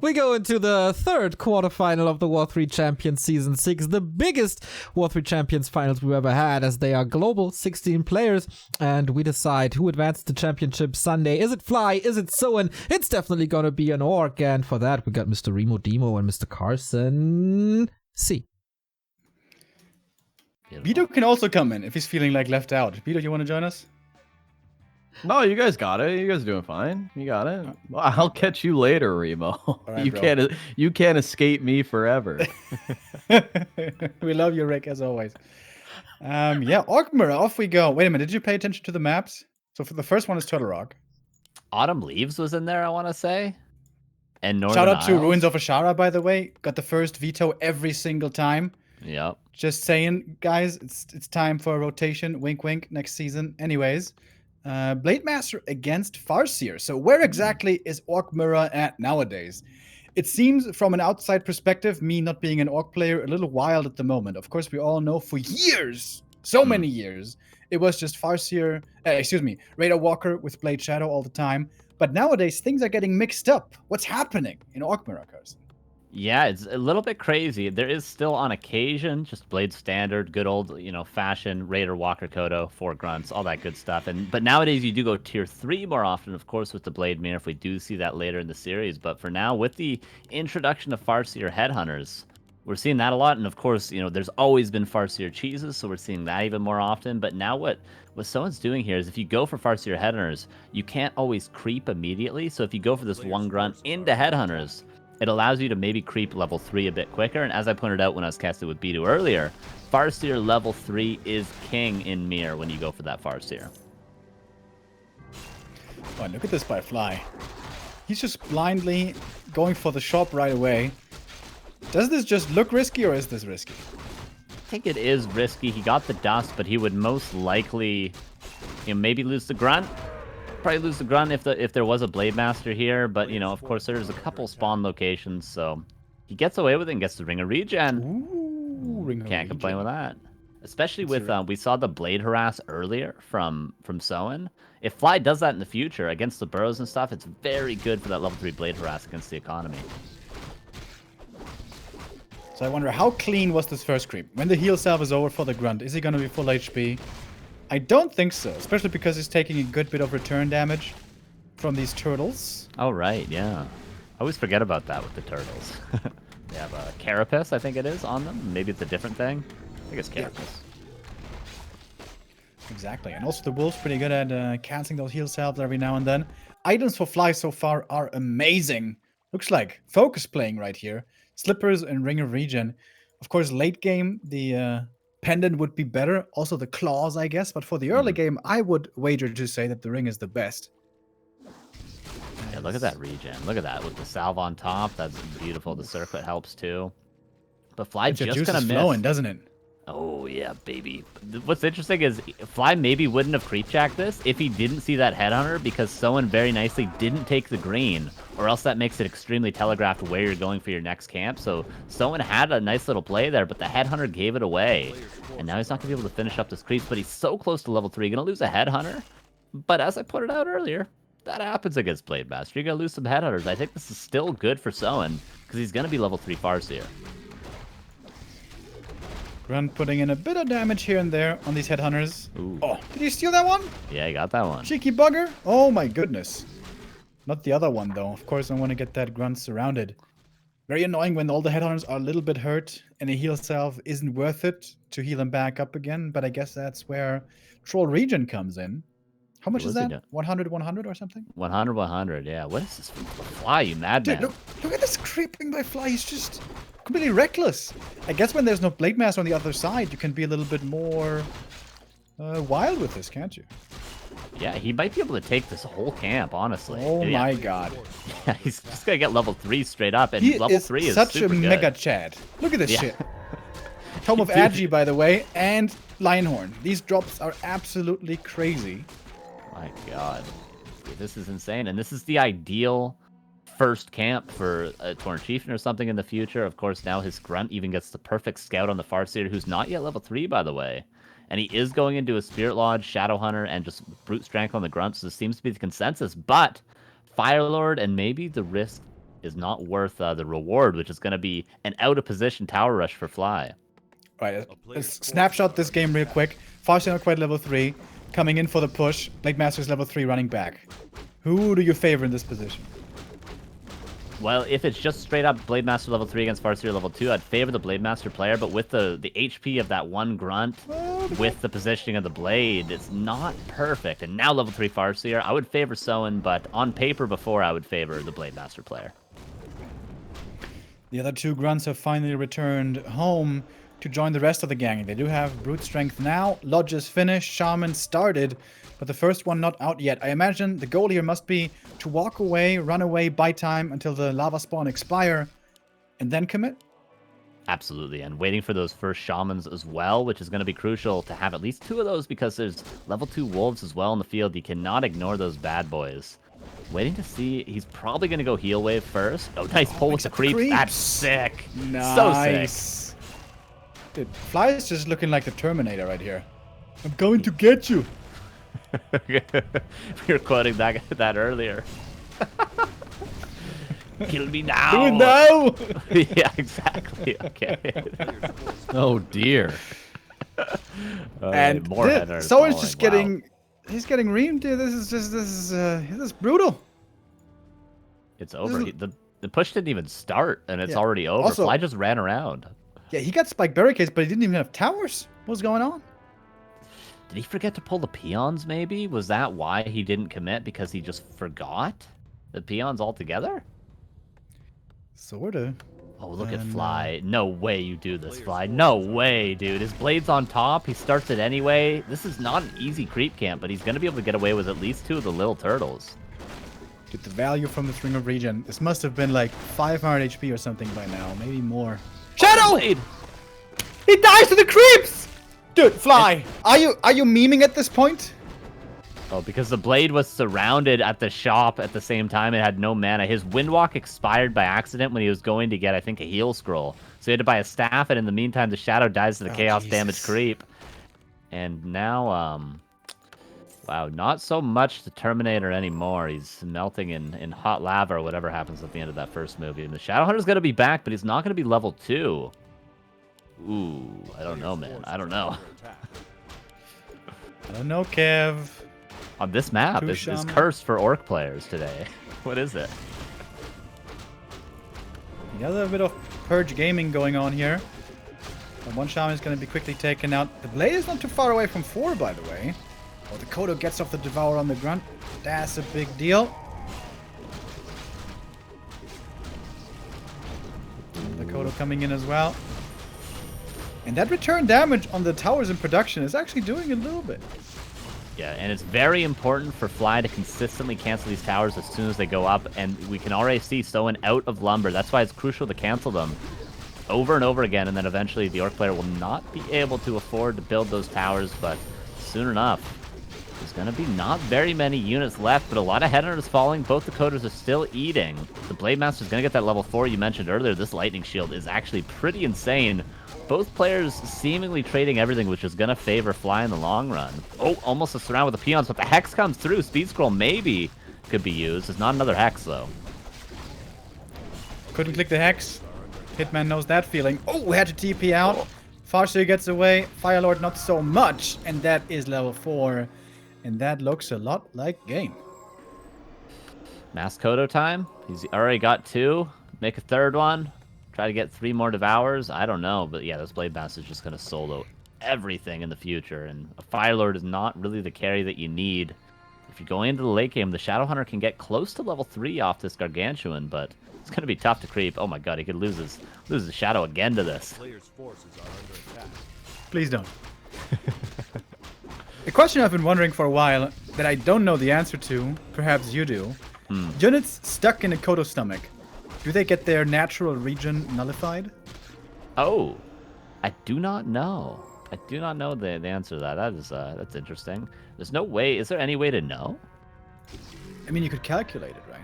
We go into the third quarterfinal of the War3 Champions Season 6, the biggest War3 Champions finals we've ever had, as they are global, 16 players, and we decide who advances the championship Sunday. Is it Fly? Is it Soin? It's definitely gonna be an ORC, and for that we got Mr. Remo Demo and Mr. Carson C. Vito can also come in if he's feeling like left out. Vito, you want to join us? No, you guys got it. You guys are doing fine. You got it. Well, I'll catch you later, Remo. Right, you can't escape me forever. We love you, Rick, as always. Yeah, Orkmira, off we go. Wait a minute, did you pay attention to the maps? So for the first one is Turtle Rock. Autumn Leaves was in there, I want to say. And Northern Shout out to Isles. Ruins of Ashara, by the way. Got the first veto every single time. Yep. Just saying, guys, it's time for a rotation. Wink, wink, next season. Anyways, Blade Master against Farseer. So where exactly is Orkmira at nowadays? It seems, from an outside perspective, me not being an Orc player, a little wild at the moment. Of course, we all know for years, so many years, it was just Farseer, Raider Walker with Blade Shadow all the time. But nowadays, things are getting mixed up. What's happening in Orkmira, Carson? Yeah, it's a little bit crazy. There is still, on occasion, just Blade Standard, good old, fashion, Raider, Walker, Kodo, 4 Grunts, all that good stuff. But nowadays, you do go Tier 3 more often, of course, with the Blade Mirror, if we do see that later in the series. But for now, with the introduction of Farseer Headhunters, we're seeing that a lot. And of course, there's always been Farseer Cheeses, so we're seeing that even more often. But now what Someone's doing here is, if you go for Farseer Headhunters, you can't always creep immediately. So if you go for this 1 Grunt into Headhunters, it allows you to maybe creep level 3 a bit quicker. And as I pointed out when I was casting with Bidu earlier, Farseer level 3 is king in Mirror when you go for that Farseer. Oh, look at this by Fly. He's just blindly going for the shop right away. Does this just look risky, or is this risky? I think it is risky. He got the dust, but he would most likely, maybe lose the Grunt. Probably lose the Grunt if there was a Blade Master here, but of course there's a couple spawn locations, so he gets away with it and gets the Ring of Regen. Ooh, Can't complain with that. Especially with we saw the Blade Harass earlier from Soin. If Fly does that in the future against the burrows and stuff, it's very good for that level 3 Blade Harass against the economy. So I wonder, how clean was this first creep? When the heal salve is over for the Grunt, is he going to be full HP? I don't think so, especially because he's taking a good bit of return damage from these turtles. Oh, right, yeah. I always forget about that with the turtles. They have a Carapace, I think it is, on them. Maybe it's a different thing. I think it's Carapace. Yeah. Exactly, and also the wolf's pretty good at canceling those heal salves every now and then. Items for Fly so far are amazing. Looks like focus playing right here. Slippers and Ring of Regen. Of course, late game, the pendant would be better. Also the claws, I guess. But for the early game, I would wager to say that the ring is the best. Yeah, look at that regen. Look at that with the salve on top. That's beautiful. The circlet helps too. But Fly just gonna miss. Flowing, doesn't it? Oh yeah, baby. What's interesting is Fly maybe wouldn't have creepjacked this if he didn't see that Headhunter, because Soin very nicely didn't take the green, or else that makes it extremely telegraphed where you're going for your next camp. So Soin had a nice little play there, but the Headhunter gave it away. And now he's not going to be able to finish up this creeps, but he's so close to level 3. Going to lose a Headhunter. But as I pointed out earlier, that happens against Blade Master. You're going to lose some Headhunters. I think this is still good for Soin, because he's going to be level 3 Farseer. Grunt putting in a bit of damage here and there on these Headhunters. Ooh. Oh, did you steal that one? Yeah, he got that one. Cheeky bugger. Oh my goodness. Not the other one though. Of course I want to get that Grunt surrounded. Very annoying when all the Headhunters are a little bit hurt and a heal salve isn't worth it to heal them back up again. But I guess that's where Troll Regen comes in. How much is that? 100, 100 or something? 100, 100, yeah. What is this from Fly, you madman? Dude, look at this creeping by Fly. He's just completely reckless. I guess when there's no Blade Master on the other side, you can be a little bit more wild with this, can't you? Yeah, he might be able to take this whole camp, honestly. Oh yeah. my god. Yeah, he's just going to get level 3 straight up, and He level is 3 is such super a good. mega Chad. Look at this shit. Tome of Agi, by the way, and Lionhorn. These drops are absolutely crazy. My god. This is insane, and this is the ideal first camp for a Torn Chieftain or something in the future. Of course, now his Grunt even gets the perfect scout on the Farseer, who's not yet level 3, by the way. And he is going into a Spirit Lodge, Shadow Hunter, and just Brute Strength on the Grunt, so this seems to be the consensus. But Firelord and maybe the risk is not worth the reward, which is going to be an out-of-position tower rush for Fly. All right, let's snapshot this game real quick. Farsi not quite level 3, coming in for the push. Blade Master's level 3 running back. Who do you favor in this position? Well, if it's just straight up Blade Master level 3 against Farseer level 2, I'd favor the Blade Master player, but with the HP of that one grunt, with the positioning of the blade, it's not perfect. And now level 3 Farseer, I would favor Soin, but on paper before I would favor the Blade Master player. The other two grunts have finally returned home to join the rest of the gang. They do have brute strength now. Lodge is finished, Shaman started, but the first one not out yet. I imagine the goal here must be to walk away, run away, buy time until the lava spawn expire, and then commit? Absolutely, and waiting for those first shamans as well, which is going to be crucial to have at least 2 of those because there's level 2 wolves as well in the field. You cannot ignore those bad boys. Waiting to see, he's probably going to go heal wave first. Oh, nice pull with the creeps. That's sick. Nice. So sick. Dude, Fly is just looking like the Terminator right here. I'm going to get you. We were quoting that earlier. Kill me now. Do it now. Yeah, exactly. Okay. Oh dear. And more headers Soin's falling. just Wow. getting, he's getting reamed, dude. This is brutal. It's over. The push didn't even start, and it's Yeah. already over. Also- Fly just ran around. Yeah, he got spike barricades, but he didn't even have towers. What's going on? Did he forget to pull the peons, maybe? Was that why he didn't commit? Because he just forgot the peons altogether? Sorta. Oh, look at And, Fly. No way you do this, Fly. No way, dude. His blade's on top. He starts it anyway. This is not an easy creep camp, but he's going to be able to get away with at least 2 of the little turtles. Dude, the value from the String of Regen. This must have been like 500 HP or something by now, maybe more. Shadow! Blade! He dies to the creeps! Dude, Fly, are you memeing at this point? Oh, because the blade was surrounded at the shop at the same time. It had no mana. His Windwalk expired by accident when he was going to get, I think, a heal scroll. So he had to buy a staff, and in the meantime, the Shadow dies to the Chaos damage creep. And now, wow, not so much the Terminator anymore. He's melting in hot lava or whatever happens at the end of that first movie. And the Shadowhunter's going to be back, but he's not going to be level 2. Ooh, I don't know, man. I don't know. I don't know, Kev. On this map, Two it's shaman. cursed for Orc players today. What is it? The other bit of Purge gaming going on here. And one shaman is going to be quickly taken out. The blade is not too far away from 4, by the way. Oh, the Kodo gets off the Devour on the grunt. That's a big deal. The Kodo coming in as well. And that return damage on the towers in production is actually doing a little bit. Yeah, and it's very important for Fly to consistently cancel these towers as soon as they go up, and we can already see Soin out of lumber. That's why it's crucial to cancel them over and over again, and then eventually the Orc player will not be able to afford to build those towers, but soon enough, there's going to be not very many units left, but a lot of headhunters falling. Both the coders are still eating. The Blade Master's going to get that level 4 you mentioned earlier. This Lightning Shield is actually pretty insane. Both players seemingly trading everything, which is going to favor Fly in the long run. Oh, almost a surround with the peons, but the Hex comes through. Speed Scroll maybe could be used. It's not another Hex, though. Couldn't click the Hex. Hitman knows that feeling. Oh, we had to TP out. Farseer gets away. Firelord not so much. And that is level 4. And that looks a lot like game. Mass Kodo time. He's already got 2. Make a third one. Try to get 3 more Devours. I don't know. But yeah, this Blade Master is just going to solo everything in the future. And a Firelord is not really the carry that you need. If you're going into the late game, the Shadowhunter can get close to level 3 off this Gargantuan, but it's going to be tough to creep. Oh my god, he could lose his Shadow again to this. Please don't. A question I've been wondering for a while that I don't know the answer to, perhaps you do. Units stuck in a Kodo stomach, do they get their natural regen nullified? Oh, I do not know. I do not know the answer to that. That's interesting. There's no way. Is there any way to know? I mean, you could calculate it, right?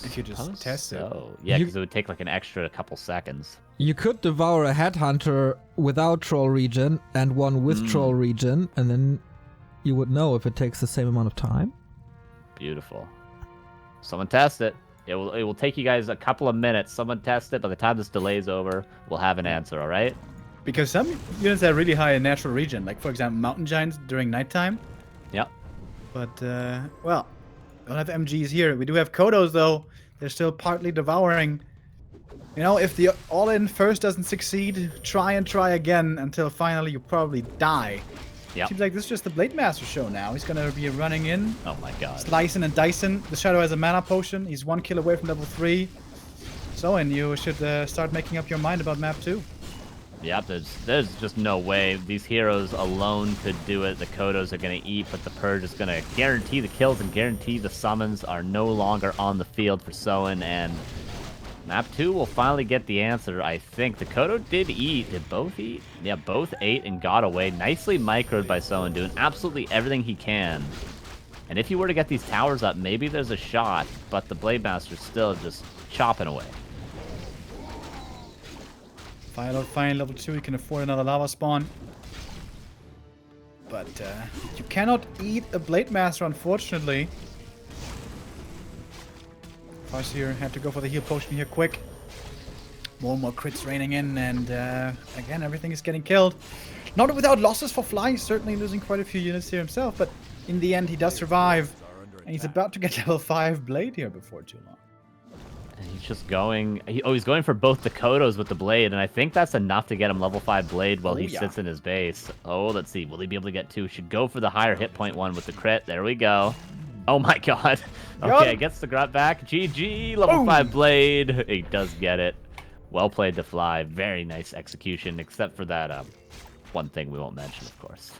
If you just Suppose test it. so. Yeah, because it would take like an extra couple seconds. You could devour a headhunter without troll regen and one with troll regen, and then you would know if it takes the same amount of time. Beautiful. Someone test it. It will take you guys a couple of minutes. Someone test it. By the time this delay's over, we'll have an answer. All right? Because some units are really high in natural region, like for example mountain giants during nighttime. Yep. But well, we don't have MGs here. We do have Kodos though. They're still partly devouring. You know, if the all-in first doesn't succeed, try and try again until finally you probably die. Yep. Seems like this is just the Blade Master show now. He's gonna be running in, Oh my God. slicing and dicing. The Shadow has a mana potion. He's 1 kill away from level 3. Soin, you should start making up your mind about map 2. Yep, there's just no way these heroes alone could do it. The Kodos are going to eat, but the Purge is going to guarantee the kills and guarantee the summons are no longer on the field for Soin, and map 2 will finally get the answer, I think. The Kodo did eat. Did both eat? Yeah, both ate and got away. Nicely microed by Soin, doing absolutely everything he can. And if you were to get these towers up, maybe there's a shot, but the Blade Master's still just chopping away. Fine, level 2, you can afford another lava spawn. But you cannot eat a Blade Master, unfortunately. Farseer had to go for the heal potion here quick. More and more crits raining in, and again, everything is getting killed. Not without losses for Fly, certainly losing quite a few units here himself, but in the end, he does survive. And he's about to get level 5 Blade here before too long. And he's just going... he's going for both the Kodos with the Blade, and I think that's enough to get him level 5 Blade while he sits in his base. Oh, let's see. Will he be able to get 2? Should go for the higher hit point one with the crit. There we go. Oh my God. Okay, gets the grunt back. GG, level 5 Blade. He does get it. Well played to Fly. Very nice execution, except for that one thing we won't mention, of course.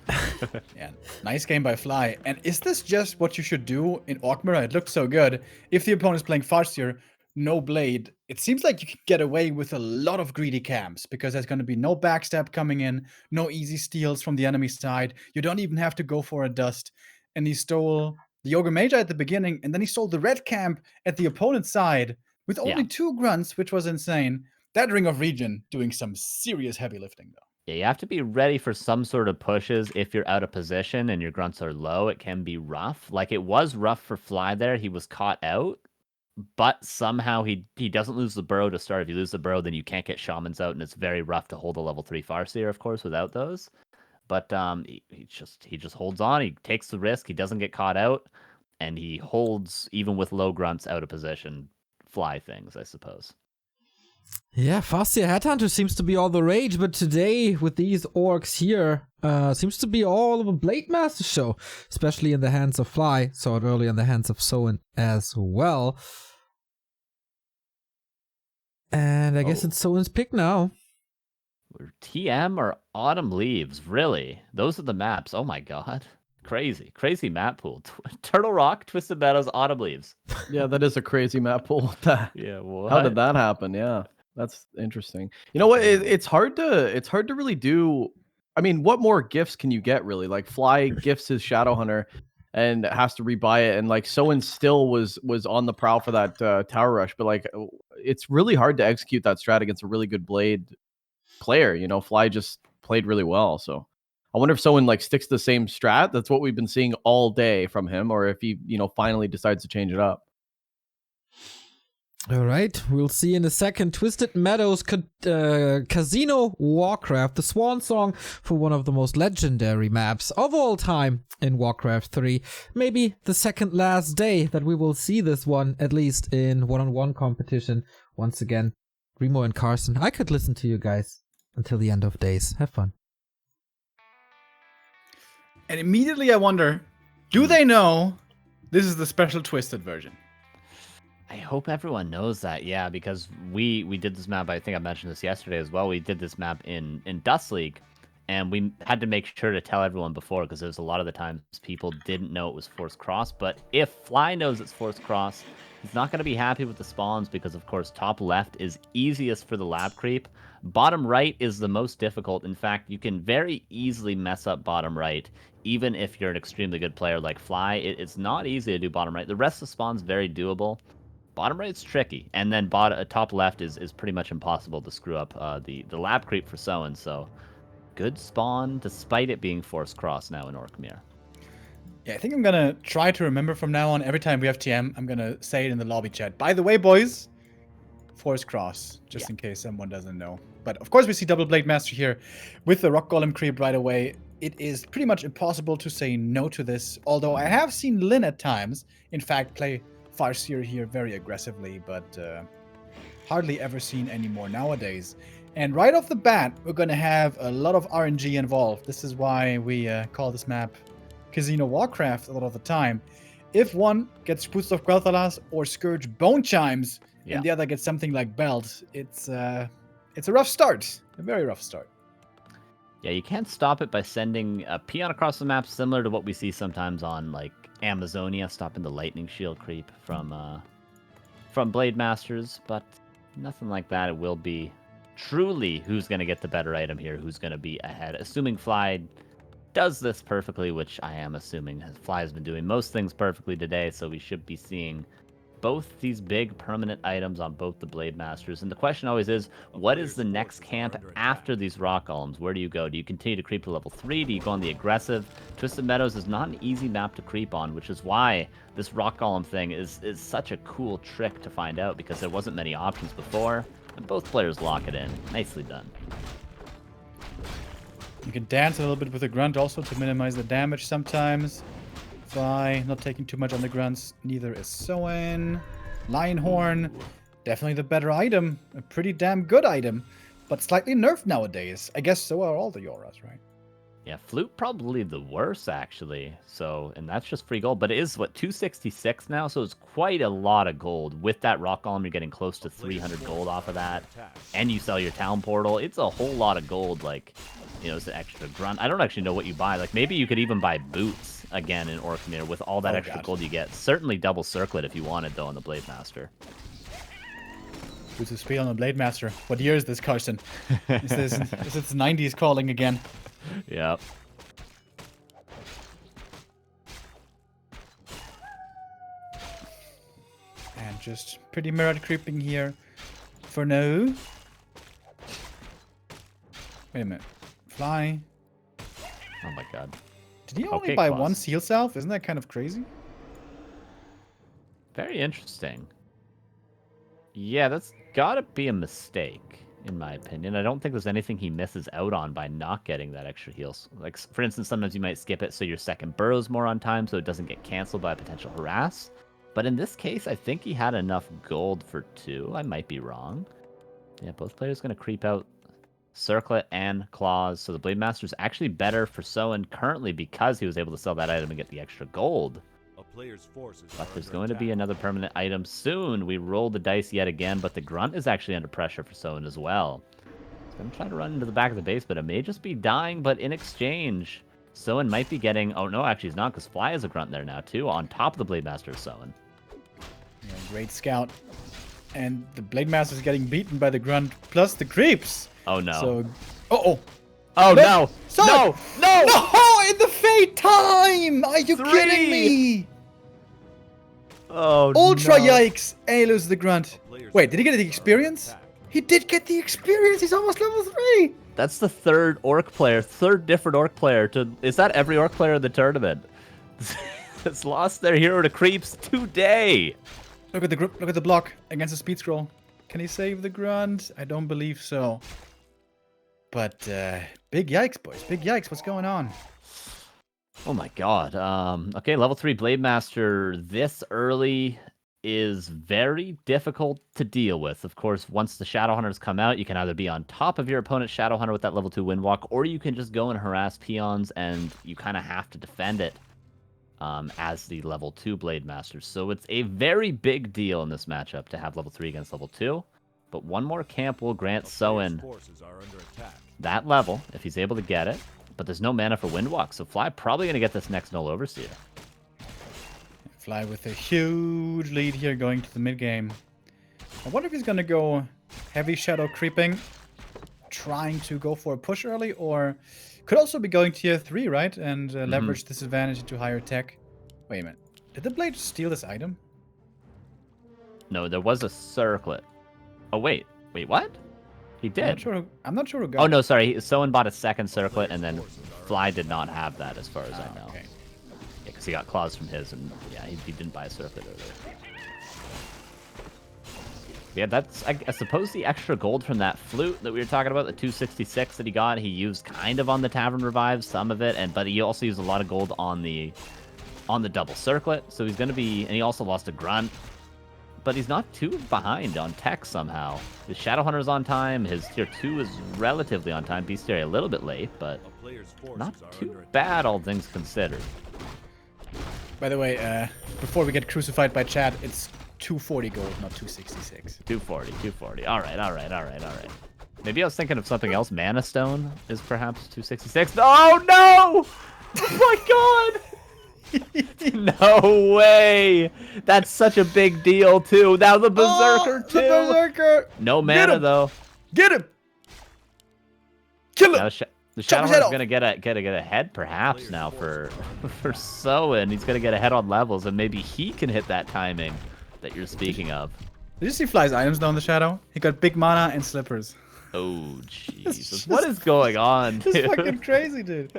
Yeah, nice game by Fly. And is this just what you should do in Orc Mirror? It looks so good. If the opponent's playing Farseer, no Blade, it seems like you can get away with a lot of greedy camps because there's going to be no backstab coming in, no easy steals from the enemy side. You don't even have to go for a dust. And he stole the Ogre Magi at the beginning, and then he stole the red camp at the opponent's side with only 2 grunts, which was insane. That Ring of Regen doing some serious heavy lifting, though. Yeah, you have to be ready for some sort of pushes if you're out of position and your grunts are low. It can be rough. Like, it was rough for Fly there. He was caught out, but somehow he doesn't lose the burrow to start. If you lose the burrow, then you can't get shamans out, and it's very rough to hold a level 3 Farseer, of course, without those. But he just holds on. He takes the risk. He doesn't get caught out, and he holds even with low grunts out of position. Fly things, I suppose. Yeah, Farseer Headhunter seems to be all the rage, but today with these orcs here, seems to be all of a Blade Master show, especially in the hands of Fly. Saw it earlier in the hands of Soin as well. And I guess it's Soin's pick now. TM or Autumn Leaves, really? Those are the maps. Oh my God. Crazy map pool. Turtle Rock, Twisted Meadows, Autumn Leaves. Yeah, that is a crazy map pool. Yeah, what? How did that happen? Yeah, that's interesting. You know what? It's hard to really do. I mean, what more gifts can you get really? Like Fly gifts his Shadowhunter and has to rebuy it, and like Soin still was on the prowl for that tower rush, but like it's really hard to execute that strat against a really good Blade player. You know, Fly just played really well, so. I wonder if someone like sticks to the same strat. That's what we've been seeing all day from him, or if he, finally decides to change it up. All right, we'll see in a second. Twisted Meadows Casino Warcraft, the swan song for one of the most legendary maps of all time in Warcraft 3. Maybe the second last day that we will see this one, at least in one-on-one competition. Once again, Remo and Carson. I could listen to you guys until the end of days. Have fun. And immediately I wonder, do they know this is the special Twisted version? I hope everyone knows that, yeah, because we did this map, I think I mentioned this yesterday as well, we did this map in Dust League, and we had to make sure to tell everyone before, because there's a lot of the times people didn't know it was Force Cross, but if Fly knows it's Force Cross, he's not going to be happy with the spawns, because of course top left is easiest for the lab creep, bottom right is the most difficult. In fact, you can very easily mess up bottom right, even if you're an extremely good player like Fly. It's not easy to do bottom right. The rest of the spawn's very doable. Bottom right's tricky, and then top left is pretty much impossible to screw up the lab creep for Soin. So good spawn, despite it being Force Cross now in Orc Mirror. Yeah, I think I'm gonna try to remember from now on. Every time we have TM, I'm gonna say it in the lobby chat. By the way, boys, force cross, just in case someone doesn't know. But of course, we see double Blade Master here with the Rock Golem creep right away. It is pretty much impossible to say no to this. Although I have seen Lin at times, in fact, play Farseer here very aggressively, but hardly ever seen anymore nowadays. And right off the bat, we're gonna have a lot of RNG involved. This is why we call this map Casino Warcraft a lot of the time. If one gets Boots of Quel'Thalas or Scourge Bone Chimes, and the other gets something like Belt, it's a rough start. A very rough start. Yeah, you can't stop it by sending a peon across the map, similar to what we see sometimes on like Amazonia, stopping the lightning shield creep from Blade Masters, but nothing like that. It will be truly who's going to get the better item here, who's going to be ahead. Assuming Fly does this perfectly, which I am assuming Fly has been doing most things perfectly today, so we should be seeing both these big permanent items on both the Blade Masters. And the question always is, what is the next camp after these Rock Golems? Where do you go? Do you continue to creep to level 3? Do you go on the aggressive? Twisted Meadows is not an easy map to creep on, which is why this Rock Golem thing is such a cool trick to find out, because there wasn't many options before, and both players lock it in. Nicely done. You can dance a little bit with the grunt also to minimize the damage sometimes. Fly, not taking too much on the grunts. Neither is Soin. Lionhorn, definitely the better item. A pretty damn good item, but slightly nerfed nowadays. I guess so are all the Yoras, right? Yeah, Flute probably the worst, actually. So, and that's just free gold. But it is, what, 266 now? So it's quite a lot of gold. With that Rock Golem, you're getting close to 300 gold off of that. And you sell your Town Portal. It's a whole lot of gold, like, you know, it's an extra grunt. I don't actually know what you buy. Like, maybe you could even buy boots again in Orknir with all that extra gold you get. Certainly double circlet if you wanted, though, on the Blade Master. Boots of Speed on the Blade Master. What year is this, Carson? Is this 90s calling again? Yep. And just pretty mirrored creeping here for now. Wait a minute. Fly. Oh my god. Did he only buy one seal salve? Isn't that kind of crazy? Very interesting. Yeah, that's gotta be a mistake, in my opinion. I don't think there's anything he misses out on by not getting that extra heals. Like, for instance, sometimes you might skip it so your second burrow's more on time so it doesn't get canceled by a potential harass. But in this case, I think he had enough gold for 2. I might be wrong. Yeah, both players going to creep out Circlet and Claws. So the Blade Master's actually better for Soin currently because he was able to sell that item and get the extra gold. But there's going to be another permanent item soon. We roll the dice yet again, but the Grunt is actually under pressure for Soin as well. He's going to try to run into the back of the base, but it may just be dying. But in exchange, Soin might be getting... Oh, no, actually he's not, because Fly is a Grunt there now, too, on top of the Blade Master of Soin. Yeah, great scout. And the Blade Master is getting beaten by the Grunt, plus the creeps. Oh, no. So... Oh, no! So, no! In the fate time! Are you kidding me? Oh, Ultra no. yikes! And he loses the Grunt. Wait, did he get the experience? He did get the experience! He's almost level 3! That's the third different Orc player to... Is that every Orc player in the tournament? That's lost their hero to creeps today! Look at the block against the speed scroll. Can he save the Grunt? I don't believe so. But, big yikes, boys. Big yikes. What's going on? Oh my god. Okay, level 3 Blade Master this early is very difficult to deal with. Of course, once the Shadow Hunters come out, you can either be on top of your opponent's Shadow Hunter with that level 2 Windwalk, or you can just go and harass peons, and you kind of have to defend it as the level 2 Blade Master. So it's a very big deal in this matchup to have level 3 against level 2. But one more camp will grant Soin that level, if he's able to get it. But there's no mana for Windwalk, so Fly probably going to get this next Null Overseer. Fly with a huge lead here going to the mid-game. I wonder if he's going to go heavy shadow creeping, trying to go for a push early, or could also be going tier 3, right? And leverage this advantage into higher tech. Wait a minute. Did the Blade steal this item? No, there was a circlet. Oh, wait. Wait, what? He did. I'm not sure who got Oh, no, sorry. Someone bought a second circlet, and then Fly did not have that, as far as I know. Okay. Because because he got claws from his, and yeah, he didn't buy a circuit earlier. Yeah, that's, I suppose, the extra gold from that flute that we were talking about, the 266 that he got, he used kind of on the Tavern Revive, some of it, but he also used a lot of gold on the double circlet, so he's going to be, and he also lost a grunt, but he's not too behind on tech somehow. His Shadowhunter's on time, his tier 2 is relatively on time, Bestiary a little bit late, but not too bad, all things considered. By the way, before we get crucified by chat, it's 240 gold, not 266. 240. All right. Maybe I was thinking of something else. Mana Stone is perhaps 266. Oh, no! Oh, my God! No way! That's such a big deal, too. Now the Berserker, too. The Berserker! No mana, though. Get him! Kill him! Now, the Shadowhunter's gonna get ahead, perhaps, now for Soin. He's gonna get ahead on levels, and maybe he can hit that timing that you're speaking of. Did you see Fly's items down the shadow? He got big mana and slippers. Oh, Jesus. What is going on, dude? It's fucking crazy, dude.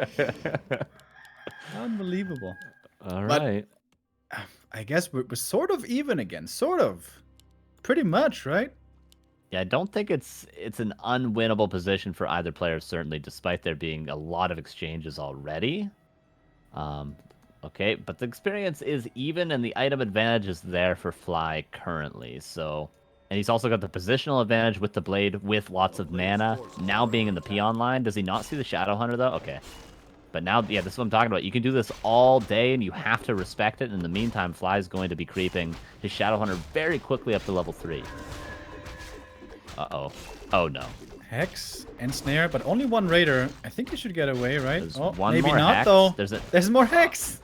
Unbelievable. All right. But, I guess we're sort of even again. Sort of. Pretty much, right? Yeah, I don't think it's an unwinnable position for either player, certainly, despite there being a lot of exchanges already. Okay, but the experience is even, and the item advantage is there for Fly currently. So, and he's also got the positional advantage with the blade with lots of mana. Now being in the peon line, does he not see the Shadowhunter though? Okay, but now, yeah, this is what I'm talking about. You can do this all day, and you have to respect it. In the meantime, Fly's going to be creeping his Shadowhunter very quickly up to level 3. Uh-oh. Oh, no. Hex and Snare, but only one Raider. I think he should get away, right? There's oh, one maybe more not, hex. though. There's more Hex.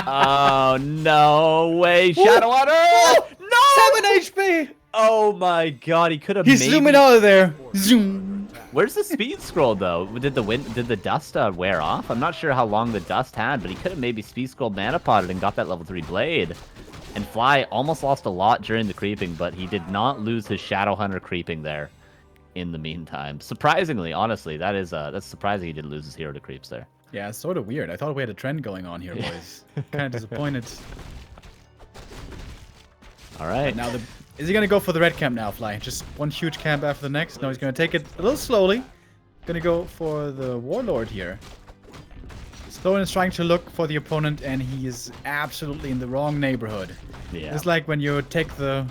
Oh, no way. Shadowhunter! Oh, No! 7 HP! Oh, my God. He could have He's maybe... zooming out of there. Zoom. Where's the speed scroll, though? Did the dust wear off? I'm not sure how long the dust had, but he could have maybe speed scrolled mana potted and got that level 3 blade. And Fly almost lost a lot during the creeping, but he did not lose his Shadowhunter creeping there in the meantime. Surprisingly, honestly, that's surprising he didn't lose his hero to creeps there. Yeah, it's sort of weird. I thought we had a trend going on here, boys. Kind of disappointed. All right. But now is he going to go for the red camp now, Fly? Just one huge camp after the next? No, he's going to take it a little slowly. Going to go for the Warlord here. Soin is trying to look for the opponent, and he is absolutely in the wrong neighborhood. Yeah. It's like when you take the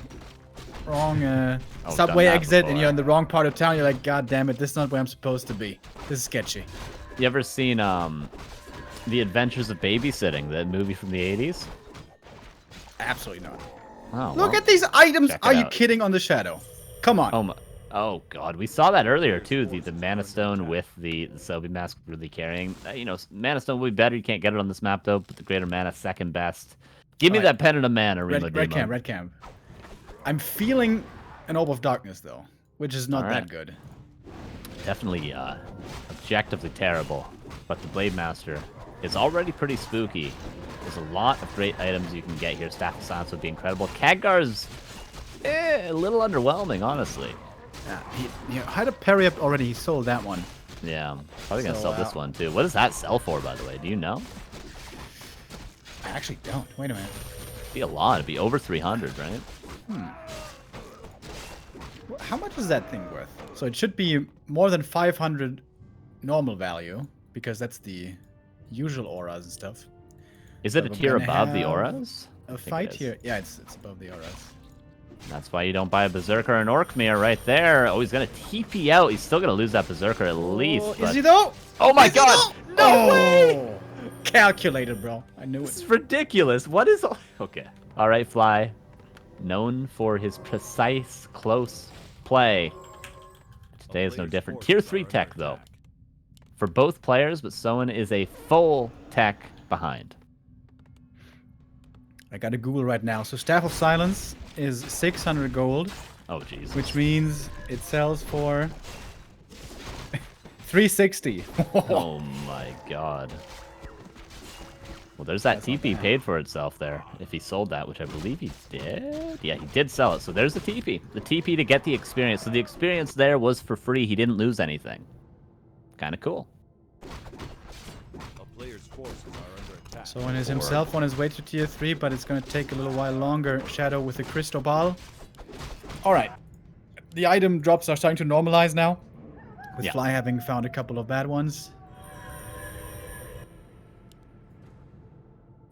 wrong subway exit and you're in the wrong part of town. You're like, God damn it, this is not where I'm supposed to be. This is sketchy. You ever seen The Adventures of Babysitting, that movie from the 80s? Absolutely not. Oh, Look well, at these items. check it Are you out. kidding on the shadow? Come on. Oh God, we saw that earlier too. The Mana Stone with the Sobi Mask really carrying. You know, Mana Stone would be better. You can't get it on this map though. But the Greater Mana, second best. Give me that Pendant of Mana, Remo. Red camp. I'm feeling an Orb of Darkness though, which is not that good. Definitely objectively terrible, but the Blade Master is already pretty spooky. There's a lot of great items you can get here. Staff of Silence would be incredible. Khadgar's a little underwhelming, honestly. Yeah, he had a parry up already. He sold that one. Yeah, probably gonna sell this one too. What does that sell for, by the way? Do you know? I actually don't. Wait a minute. It'd be a lot. It'd be over 300, right? How much is that thing worth? So it should be more than 500 normal value, because that's the usual auras and stuff. Is it So a we're tier gonna above the have auras? A fight here. Yeah, it's above the auras. That's why you don't buy a Berserker and Orkmir right there. Oh, he's gonna TP out. He's still gonna lose that Berserker at least. Is he though? Oh my Is he God! though? No way! Calculated, bro. I knew It's it. ridiculous. What is... Okay. All right, Fly. Known for his precise, close play. Today is no different. Tier 3 tech, though. For both players, but Soin is a full tech behind. I got to Google right now. So Staff of Silence is 600 gold, Oh, Jesus. which means it sells for 360. Oh, my God. Well, there's that TP paid for itself there. If he sold that, which I believe he did. Yeah, he did sell it. So there's the TP. The TP to get the experience. So the experience there was for free. He didn't lose anything. Kind of cool. A player's forces are under Soin is himself on his way to tier 3, but it's going to take a little while longer. Shadow with the crystal ball. Alright. The item drops are starting to normalize now. With Yeah. Fly having found a couple of bad ones.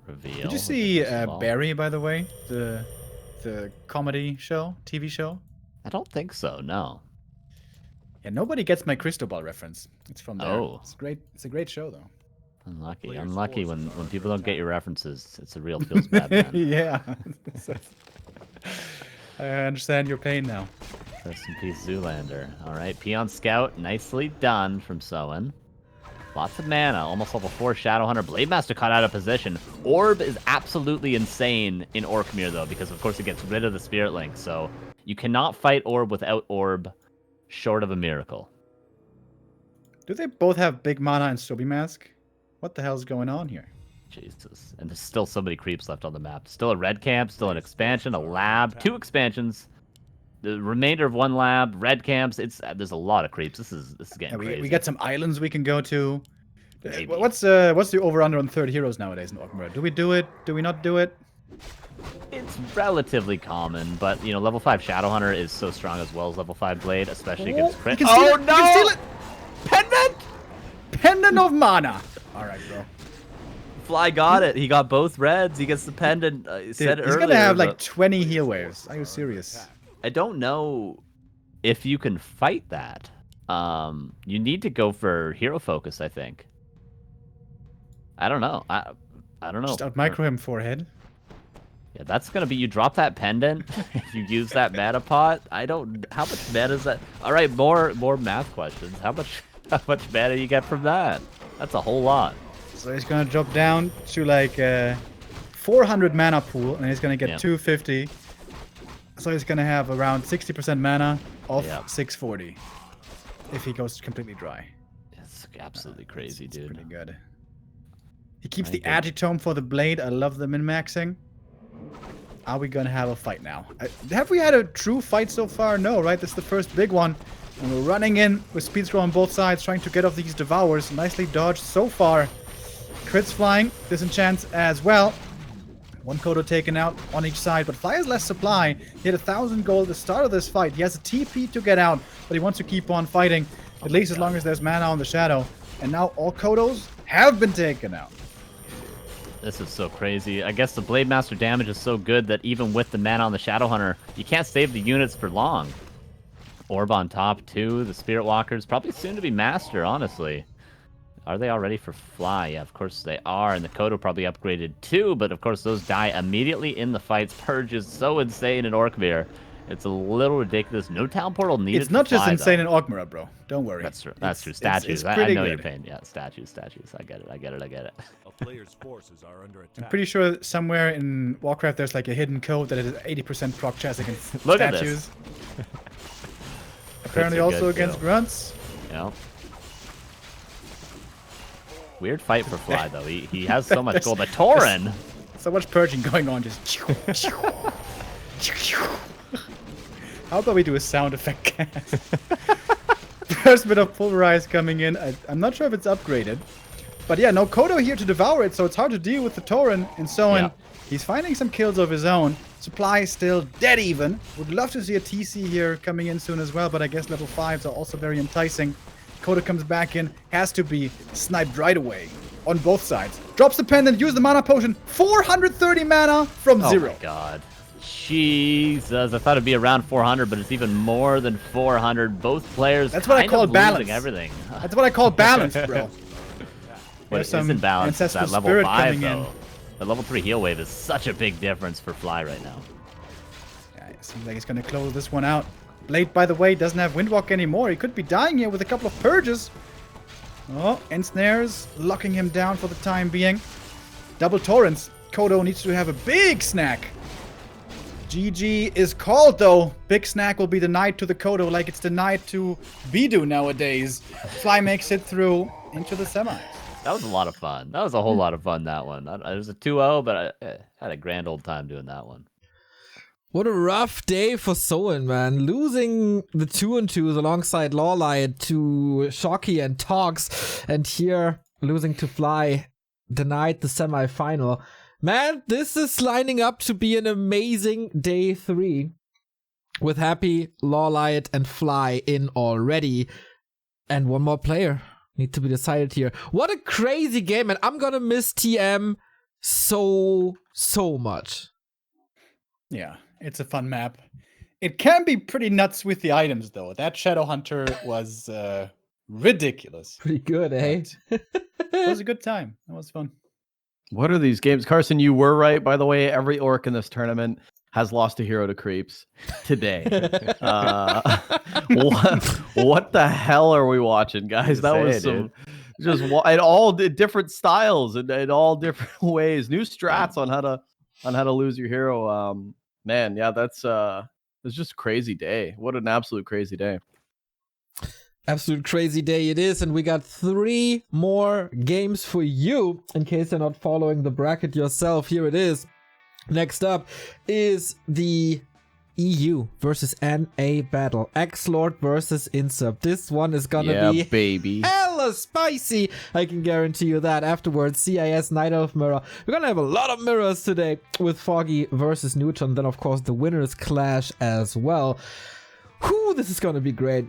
Reveal. Did you with the see crystal ball. Barry, by the way? The comedy show, TV show? I don't think so. No. Yeah, nobody gets my crystal ball reference. It's from there. Oh. It's great. It's a great show, though. Unlucky. Unlucky when people don't get your references. It's a real feels bad, man. Yeah. I understand your pain now. Rest in peace, Zoolander. All right, Peon Scout, nicely done from Soin. Lots of mana, almost level 4 Shadowhunter. Blade Master caught out of position. Orb is absolutely insane in Orkmir, though, because of course it gets rid of the Spirit Link. So you cannot fight Orb without Orb, short of a miracle. Do they both have big mana and Sobi Mask? What the hell's going on here? Jesus. And there's still so many creeps left on the map. Still a red camp, still an expansion, a lab, 2 expansions. The remainder of 1 lab, red camps. There's a lot of creeps. This is getting crazy. We got some islands we can go to. Maybe. What's the over under on third heroes nowadays in Orkmir? Do we do it? Do we not do it? It's relatively common, but you know, level 5 Shadowhunter is so strong as well as level 5 Blade, especially against crit. You can steal Oh it! no! You can steal it! Pendant! Pendant of mana. All right, bro. Fly got it. He got both reds. He gets the pendant. He said Dude, it he's earlier. gonna have like but 20 heal waves. Are you serious? I don't know if you can fight that. You need to go for hero focus, I think. I don't know. I don't know. Just out micro him forehead. Yeah, that's gonna be you drop that pendant. If you use that mana pot, I don't. How much mana is that? All right, more math questions. How much mana you get from that? That's a whole lot. So he's gonna drop down to like 400 mana pool, and he's gonna get 250. So he's gonna have around 60% mana of 640 if he goes completely dry. It's absolutely crazy, It's dude. pretty good. He keeps the Agitome for the blade. I love the min-maxing. Are we gonna have a fight now? Have we had a true fight so far? No, right? This is the first big one. And we're running in with speed scroll on both sides, trying to get off these devours. Nicely dodged so far. Crits flying, disenchants as well. 1 Kodo taken out on each side, but Fly has less supply. He had 1,000 gold at the start of this fight. He has a TP to get out, but he wants to keep on fighting, at least as long as there's mana on the Shadow. And now all Kodos have been taken out. This is so crazy. I guess the Blade Master damage is so good that even with the mana on the Shadowhunter, you can't save the units for long. Orb on top too. The Spirit Walkers probably soon to be Master, honestly. Are they all ready for Fly? Yeah, of course they are. And the Kodo probably upgraded too, but of course those die immediately in the fights. Purge is so insane in Orkmir. It's a little ridiculous. No town portal needed. It's not for just Fly, insane though. in Orkmir, bro. Don't worry. That's true. That's true. It's Statues. I pretty know good. your pain. Yeah, statues. I get it. A player's forces are under attack. I'm pretty sure somewhere in Warcraft there's like a hidden code that is 80% proc chance against Look at statues. this. Apparently Crits are also good, against too. grunts. Yeah. Weird fight for Fly though. He has so much gold. But Tauren. So much purging going on, just. How about we do a sound effect cast? First bit of pulverize coming in. I'm not sure if it's upgraded. But yeah, no Kodo here to devour it, so it's hard to deal with the Tauren and so on. Yeah. He's finding some kills of his own. Supply is still dead even. Would love to see a TC here coming in soon as well, but I guess level 5s are also very enticing. Kodo comes back in, has to be sniped right away on both sides. Drops the pendant, use the mana potion. 430 mana from 0. Oh my god. Jesus, I thought it'd be around 400, but it's even more than 400. Both players. That's what I kind call of balance. losing everything. That's what I call balance, bro. What There's is some in balance is ancestral that level spirit 5 coming though. in. The level 3 heal wave is such a big difference for Fly right now. Yeah, it seems like he's going to close this one out. Blade, by the way, doesn't have Windwalk anymore. He could be dying here with a couple of purges. Oh, ensnares, locking him down for the time being. Double torrents. Kodo needs to have a big snack. GG is called, though. Big snack will be denied to the Kodo like it's denied to Bidu nowadays. Fly makes it through into the semis. That was a lot of fun. That was a whole lot of fun, that one. It was a 2-0, but I had a grand old time doing that one. What a rough day for Soin, man. Losing the 2-2s alongside Lawlight to Shocky and Togs, and here losing to Fly. denied the semifinal. Man, this is lining up to be an amazing day 3 with Happy, Lawlight, and Fly in already. And one more player need to be decided here. What a crazy game, and I'm gonna miss TM so much. Yeah, it's a fun map. It can be pretty nuts with the items, though. That Shadow Hunter was ridiculous. Pretty good, eh? It was a good time. It was fun. What are these games? Carson, you were right, by the way. Every orc in this tournament has lost a hero to creeps today. What the hell are we watching, guys? That was some just in all different styles and in all different ways. New strats on how to lose your hero. Man, yeah, it's just a crazy day. What an absolute crazy day. Absolute crazy day it is, and we got 3 more games for you. In case you're not following the bracket yourself, here it is. Next up is the EU versus NA battle. X-Lord versus Insub. This one is gonna be baby. hella spicy. I can guarantee you that. Afterwards, CIS Night Elf Mirror. We're gonna have a lot of mirrors today with Foggy versus Neutron. Then, of course, the winners clash as well. Whew, this is gonna be great.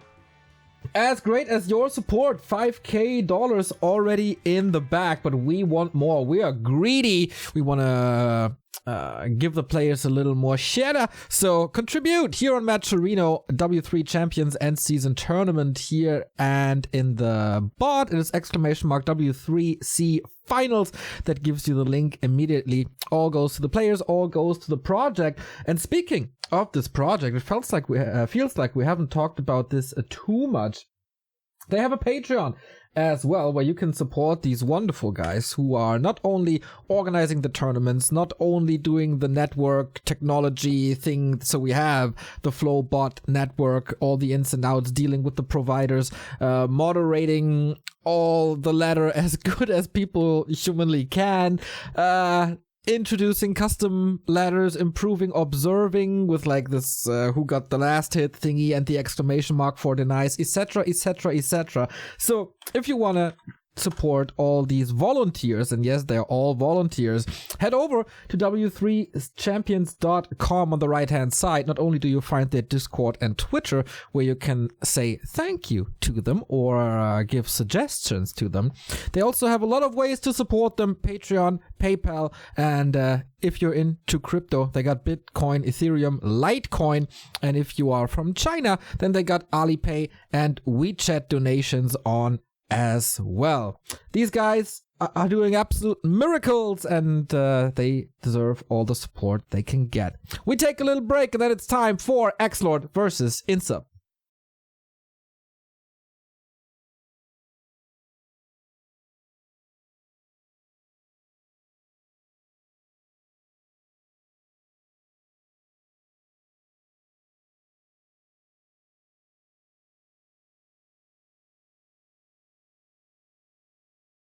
As great as your support, $5,000 already in the back, but we want more. We are greedy. We want to give the players a little more cheddar. So contribute here on Matcherino, W3 Champions End Season Tournament here, and in the bot, it is !W3C Finals. That gives you the link immediately. All goes to the players, all goes to the project. And speaking of this project, it feels like we haven't talked about this too much. They have a Patreon as well, where you can support these wonderful guys who are not only organizing the tournaments, not only doing the network technology thing. So we have the Flow bot network, all the ins and outs, dealing with the providers, moderating all the ladder as good as people humanly can, introducing custom ladders, improving observing with like this who got the last hit thingy and the exclamation mark for denies, etc, etc, etc. So if you want to support all these volunteers, and yes, they're all volunteers, head over to w3champions.com on the right hand side. Not only do you find their Discord and Twitter where you can say thank you to them or give suggestions to them, they also have a lot of ways to support them: Patreon, PayPal, and if you're into crypto, they got Bitcoin, Ethereum, Litecoin, and if you are from China, then they got Alipay and WeChat donations on as well. These guys are doing absolute miracles, and they deserve all the support they can get. We take a little break, and then it's time for X-Lord versus Insub.